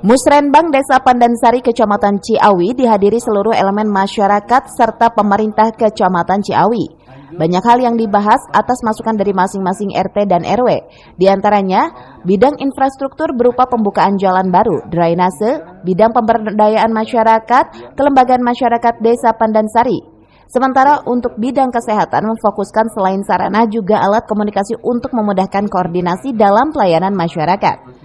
Musrenbang Desa Pandansari Kecamatan Ciawi dihadiri seluruh elemen masyarakat serta pemerintah Kecamatan Ciawi. Banyak hal yang dibahas atas masukan dari masing-masing RT dan RW. Di antaranya, bidang infrastruktur berupa pembukaan jalan baru, drainase, bidang pemberdayaan masyarakat, kelembagaan masyarakat Desa Pandansari. Sementara untuk bidang kesehatan memfokuskan selain sarana juga alat komunikasi untuk memudahkan koordinasi dalam pelayanan masyarakat.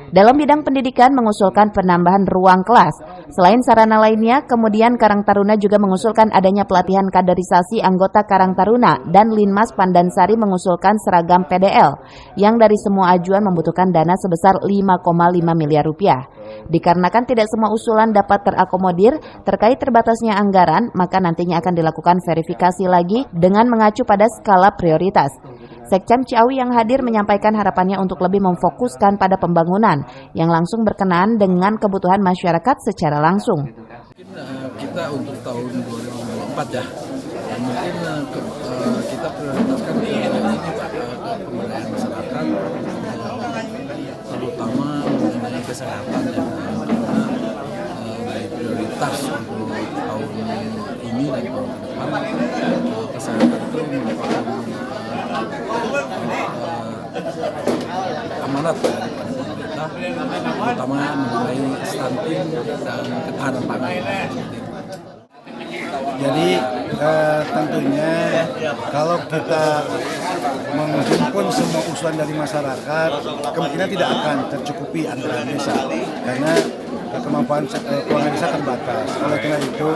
Dalam bidang pendidikan mengusulkan penambahan ruang kelas. Selain sarana lainnya, kemudian Karang Taruna juga mengusulkan adanya pelatihan kaderisasi anggota Karang Taruna dan Linmas Pandansari mengusulkan seragam PDL yang dari semua ajuan membutuhkan dana sebesar 5,5 miliar rupiah. Dikarenakan tidak semua usulan dapat terakomodir terkait terbatasnya anggaran, maka nantinya akan dilakukan verifikasi lagi dengan mengacu pada skala prioritas. Sekcam Ciawi yang hadir menyampaikan harapannya untuk lebih memfokuskan pada pembangunan yang langsung berkenaan dengan kebutuhan masyarakat secara langsung. Kita untuk tahun 2024 ya, dan mungkin kita prioritaskan ke pemberdayaan masyarakat, terutama mengenai kesehatan ya, karena dari prioritas untuk tahun ini dan tahun depan kesehatan itu merupakan amanat dari pemerintah, terutama mengenai stunting dan ketahanan pangan. Jadi tentunya kalau kita menghimpun semua usulan dari masyarakat, kemungkinan tidak akan tercukupi anggaran desa karena kemampuan keuangan desa terbatas. Oleh karena itu,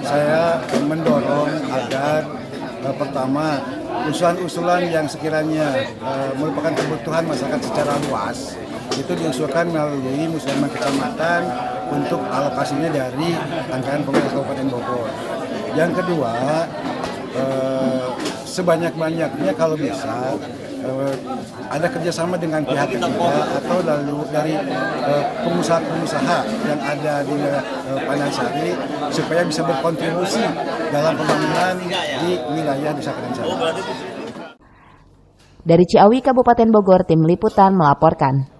saya mendorong agar pertama, usulan-usulan yang sekiranya merupakan kebutuhan masyarakat secara luas itu diusulkan melalui musyawarah kecamatan untuk alokasinya dari anggaran pemerintah Kabupaten Bogor. Yang kedua, sebanyak-banyaknya kalau bisa ada kerjasama dengan pihak ketiga atau lalu dari pengusaha-pengusaha yang ada di Pandansari supaya bisa berkontribusi dalam pembangunan di wilayah Desa Pandansari. Dari Ciawi, Kabupaten Bogor, Tim Liputan melaporkan.